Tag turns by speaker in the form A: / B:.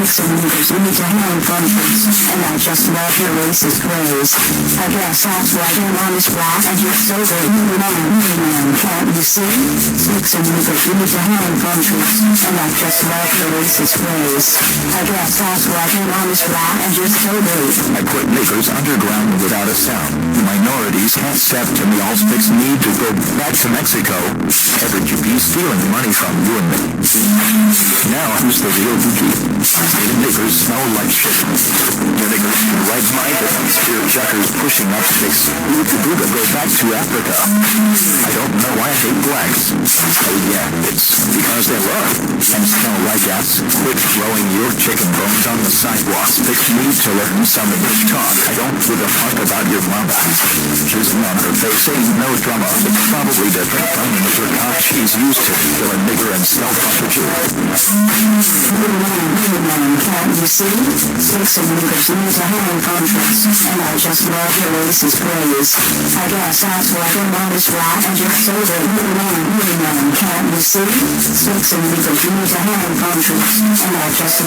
A: Six and meters, you need to hang functions, and I just love your racist ways. I guess that's why you're honest black and you're so very man, can't you see? Six and meters, you need to hang functions, and I just love your racist ways. I guess that's why you're honest black and you're so very.
B: I put niggers underground without a sound. Minorities can't step to me. All fixed need to go back to Mexico. Every GP stealing money from you and me. Now who's the real bookie? The niggers smell like shit. The niggers can ride my difference. Your jackers pushing up sticks. You could go back to Africa. I don't know why I hate blacks. Oh yeah, it's because they love and smell like ass. Quit throwing your chicken bones on the sidewalks. Fix need to learn some English talk. I don't give a fuck about your mama. Choosing on her face ain't no drama. It's probably different from the nigger cock she's used to. Kill a nigger and self-prostitute.
A: Man, can't you see? Six and meters, you need to hang functions, and I just love your racist ways. I guess that's why you're honest black and you're so very man, can't you see? Six and meters, you need to hang functions, and I just